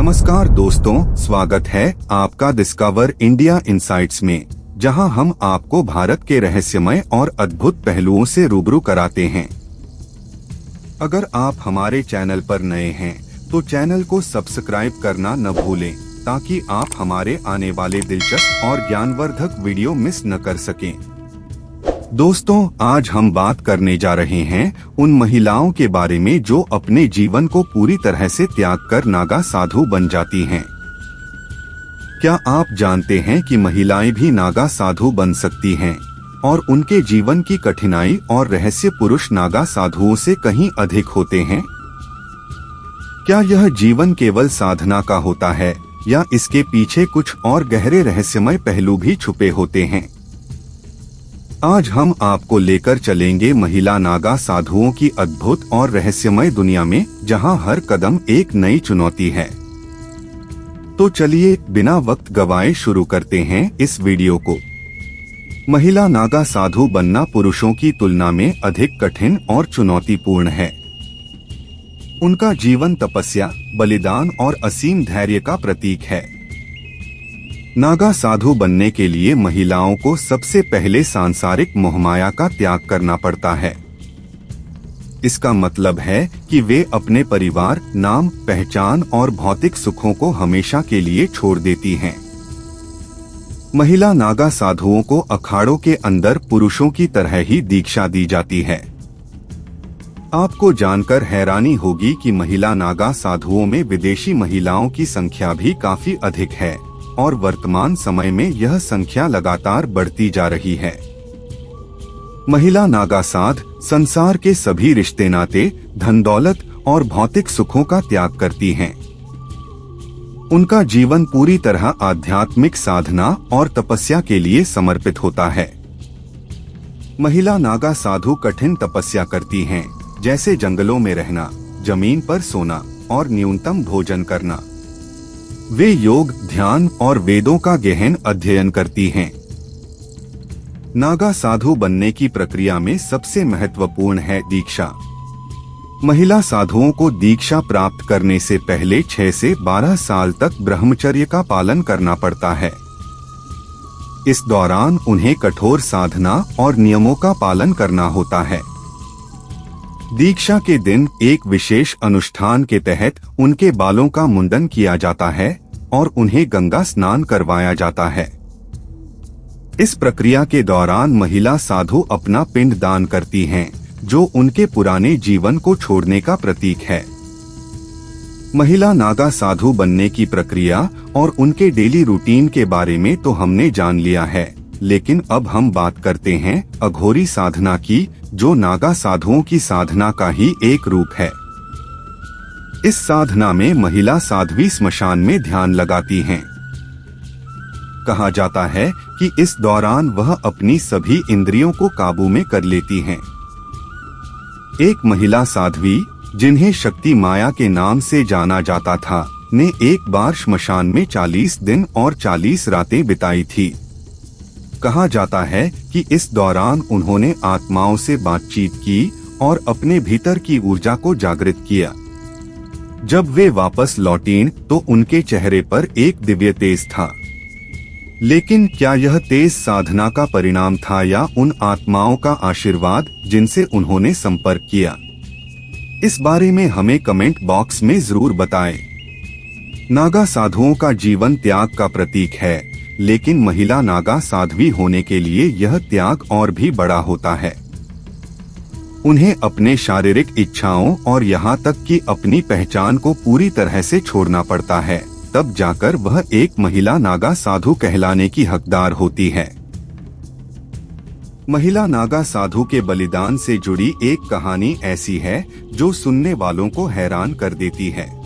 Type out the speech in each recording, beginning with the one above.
नमस्कार दोस्तों, स्वागत है आपका डिस्कवर इंडिया इनसाइट्स में, जहां हम आपको भारत के रहस्यमय और अद्भुत पहलुओं से रूबरू कराते हैं। अगर आप हमारे चैनल पर नए हैं तो चैनल को सब्सक्राइब करना न भूलें, ताकि आप हमारे आने वाले दिलचस्प और ज्ञानवर्धक वीडियो मिस न कर सकें। दोस्तों, आज हम बात करने जा रहे हैं उन महिलाओं के बारे में जो अपने जीवन को पूरी तरह से त्याग कर नागा साधु बन जाती हैं। क्या आप जानते हैं कि महिलाएं भी नागा साधु बन सकती हैं और उनके जीवन की कठिनाई और रहस्य पुरुष नागा साधुओं से कहीं अधिक होते हैं? क्या यह जीवन केवल साधना का होता है या इसके पीछे कुछ और गहरे रहस्यमय पहलू भी छुपे होते हैं? आज हम आपको लेकर चलेंगे महिला नागा साधुओं की अद्भुत और रहस्यमय दुनिया में, जहां हर कदम एक नई चुनौती है। तो चलिए बिना वक्त गवाए शुरू करते हैं इस वीडियो को। महिला नागा साधु बनना पुरुषों की तुलना में अधिक कठिन और चुनौतीपूर्ण है। उनका जीवन तपस्या, बलिदान और असीम धैर्य का प्रतीक है। नागा साधु बनने के लिए महिलाओं को सबसे पहले सांसारिक मोहमाया का त्याग करना पड़ता है। इसका मतलब है कि वे अपने परिवार, नाम, पहचान और भौतिक सुखों को हमेशा के लिए छोड़ देती हैं। महिला नागा साधुओं को अखाड़ों के अंदर पुरुषों की तरह ही दीक्षा दी जाती है। आपको जानकर हैरानी होगी कि महिला नागा साधुओं में विदेशी महिलाओं की संख्या भी काफी अधिक है और वर्तमान समय में यह संख्या लगातार बढ़ती जा रही है। महिला नागा साध संसार के सभी रिश्ते नाते, धन दौलत और भौतिक सुखों का त्याग करती हैं। उनका जीवन पूरी तरह आध्यात्मिक साधना और तपस्या के लिए समर्पित होता है। महिला नागा साधु कठिन तपस्या करती हैं, जैसे जंगलों में रहना, जमीन पर सोना और न्यूनतम भोजन करना। वे योग, ध्यान और वेदों का गहन अध्ययन करती हैं। नागा साधु बनने की प्रक्रिया में सबसे महत्वपूर्ण है दीक्षा। महिला साधुओं को दीक्षा प्राप्त करने से पहले 6 से 12 साल तक ब्रह्मचर्य का पालन करना पड़ता है। इस दौरान उन्हें कठोर साधना और नियमों का पालन करना होता है। दीक्षा के दिन एक विशेष अनुष्ठान के तहत उनके बालों का मुंडन किया जाता है और उन्हें गंगा स्नान करवाया जाता है। इस प्रक्रिया के दौरान महिला साधु अपना पिंड दान करती हैं, जो उनके पुराने जीवन को छोड़ने का प्रतीक है। महिला नागा साधु बनने की प्रक्रिया और उनके डेली रूटीन के बारे में तो हमने जान लिया है, लेकिन अब हम बात करते हैं अघोरी साधना की, जो नागा साधुओं की साधना का ही एक रूप है। इस साधना में महिला साध्वी स्मशान में ध्यान लगाती हैं। कहा जाता है कि इस दौरान वह अपनी सभी इंद्रियों को काबू में कर लेती हैं। एक महिला साध्वी, जिन्हें शक्ति माया के नाम से जाना जाता था, ने एक बार श्मशान में 40 दिन और 40 रातें बिताई थी। कहा जाता है कि इस दौरान उन्होंने आत्माओं से बातचीत की और अपने भीतर की ऊर्जा को जागृत किया। जब वे वापस लौटीं तो उनके चेहरे पर एक दिव्य तेज था। लेकिन क्या यह तेज साधना का परिणाम था या उन आत्माओं का आशीर्वाद जिनसे उन्होंने संपर्क किया? इस बारे में हमें कमेंट बॉक्स में जरूर बताएं। नागा साधुओं का जीवन त्याग का प्रतीक है, लेकिन महिला नागा साध्वी होने के लिए यह त्याग और भी बड़ा होता है। उन्हें अपने शारीरिक इच्छाओं और यहाँ तक कि अपनी पहचान को पूरी तरह से छोड़ना पड़ता है, तब जाकर वह एक महिला नागा साधु कहलाने की हकदार होती है। महिला नागा साधु के बलिदान से जुड़ी एक कहानी ऐसी है जो सुनने वालों को हैरान कर देती है।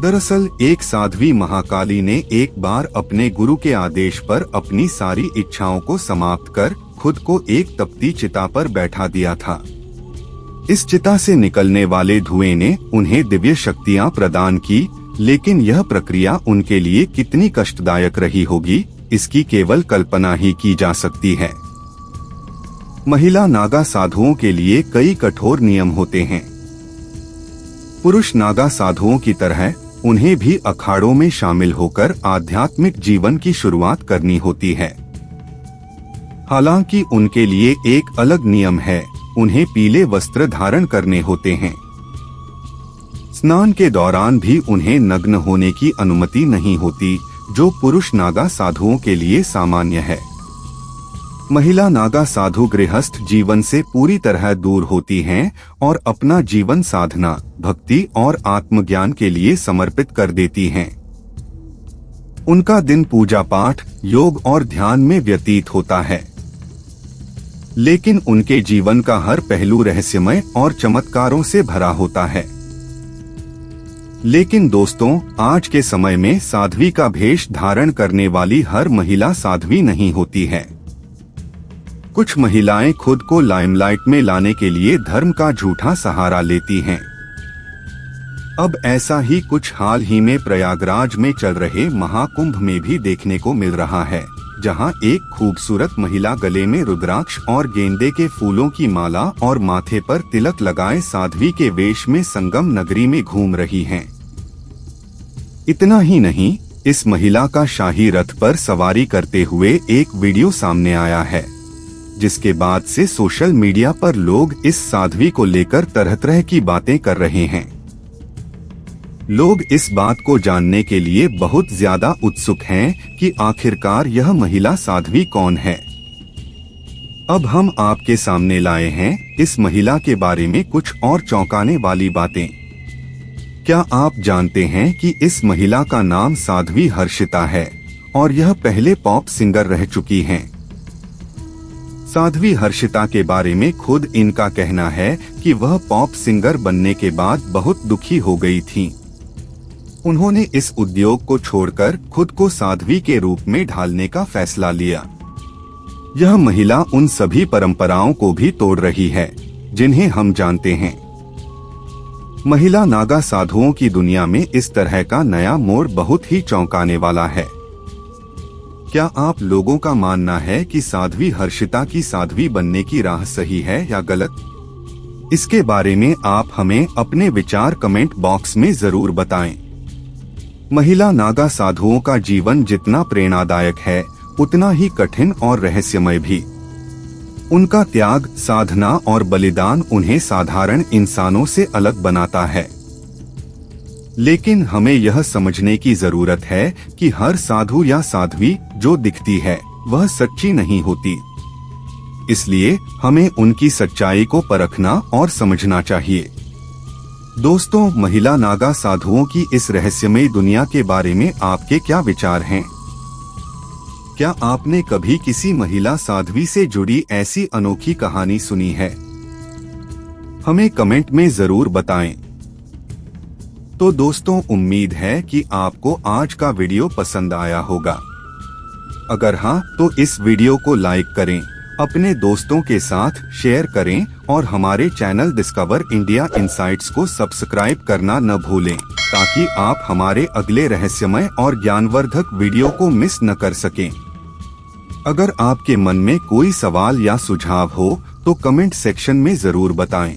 दरअसल एक साध्वी महाकाली ने एक बार अपने गुरु के आदेश पर अपनी सारी इच्छाओं को समाप्त कर खुद को एक तपती चिता पर बैठा दिया था। इस चिता से निकलने वाले धुएं ने उन्हें दिव्य शक्तियां प्रदान की, लेकिन यह प्रक्रिया उनके लिए कितनी कष्टदायक रही होगी, इसकी केवल कल्पना ही की जा सकती है। महिला नागा साधुओं के लिए कई कठोर नियम होते हैं। पुरुष नागा साधुओं की तरह उन्हें भी अखाड़ों में शामिल होकर आध्यात्मिक जीवन की शुरुआत करनी होती है। हालांकि उनके लिए एक अलग नियम है, उन्हें पीले वस्त्र धारण करने होते हैं। स्नान के दौरान भी उन्हें नग्न होने की अनुमति नहीं होती, जो पुरुष नागा साधुओं के लिए सामान्य है। महिला नागा साधु गृहस्थ जीवन से पूरी तरह दूर होती हैं और अपना जीवन साधना, भक्ति और आत्मज्ञान के लिए समर्पित कर देती हैं। उनका दिन पूजा पाठ, योग और ध्यान में व्यतीत होता है। लेकिन उनके जीवन का हर पहलू रहस्यमय और चमत्कारों से भरा होता है। लेकिन दोस्तों, आज के समय में साध्वी का भेष धारण करने वाली हर महिला साध्वी नहीं होती है। कुछ महिलाएं खुद को लाइमलाइट में लाने के लिए धर्म का झूठा सहारा लेती हैं। अब ऐसा ही कुछ हाल ही में प्रयागराज में चल रहे महाकुंभ में भी देखने को मिल रहा है, जहां एक खूबसूरत महिला गले में रुद्राक्ष और गेंदे के फूलों की माला और माथे पर तिलक लगाए साध्वी के वेश में संगम नगरी में घूम रही हैं। इतना ही नहीं, इस महिला का शाही रथ पर सवारी करते हुए एक वीडियो सामने आया है, जिसके बाद से सोशल मीडिया पर लोग इस साध्वी को लेकर तरह तरह की बातें कर रहे हैं। लोग इस बात को जानने के लिए बहुत ज्यादा उत्सुक हैं कि आखिरकार यह महिला साध्वी कौन है। अब हम आपके सामने लाए हैं इस महिला के बारे में कुछ और चौंकाने वाली बातें। क्या आप जानते हैं कि इस महिला का नाम साध्वी हर्षिता है और यह पहले पॉप सिंगर रह चुकी हैं। साध्वी हर्षिता के बारे में खुद इनका कहना है कि वह पॉप सिंगर बनने के बाद बहुत दुखी हो गई थीं। उन्होंने इस उद्योग को छोड़कर खुद को साध्वी के रूप में ढालने का फैसला लिया। यह महिला उन सभी परंपराओं को भी तोड़ रही है जिन्हें हम जानते हैं। महिला नागा साधुओं की दुनिया में इस तरह का नया मोड़ बहुत ही चौंकाने वाला है। क्या आप लोगों का मानना है कि साध्वी हर्षिता की साध्वी बनने की राह सही है या गलत? इसके बारे में आप हमें अपने विचार कमेंट बॉक्स में जरूर बताएं। महिला नागा साधुओं का जीवन जितना प्रेरणादायक है, उतना ही कठिन और रहस्यमय भी। उनका त्याग, साधना और बलिदान उन्हें साधारण इंसानों से अलग बनाता है। लेकिन हमें यह समझने की जरूरत है कि हर साधु या साध्वी जो दिखती है वह सच्ची नहीं होती। इसलिए हमें उनकी सच्चाई को परखना और समझना चाहिए। दोस्तों, महिला नागा साधुओं की इस रहस्यमयी दुनिया के बारे में आपके क्या विचार हैं? क्या आपने कभी किसी महिला साध्वी से जुड़ी ऐसी अनोखी कहानी सुनी है? हमें कमेंट में जरूर बताएं। तो दोस्तों, उम्मीद है कि आपको आज का वीडियो पसंद आया होगा। अगर हाँ, तो इस वीडियो को लाइक करें, अपने दोस्तों के साथ शेयर करें और हमारे चैनल डिस्कवर इंडिया इनसाइट्स को सब्सक्राइब करना न भूलें, ताकि आप हमारे अगले रहस्यमय और ज्ञानवर्धक वीडियो को मिस न कर सकें। अगर आपके मन में कोई सवाल या सुझाव हो तो कमेंट सेक्शन में जरूर बताएं।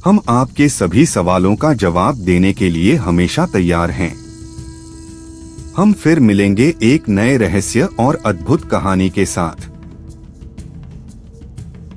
हम आपके सभी सवालों का जवाब देने के लिए हमेशा तैयार हैं। हम फिर मिलेंगे एक नए रहस्य और अद्भुत कहानी के साथ।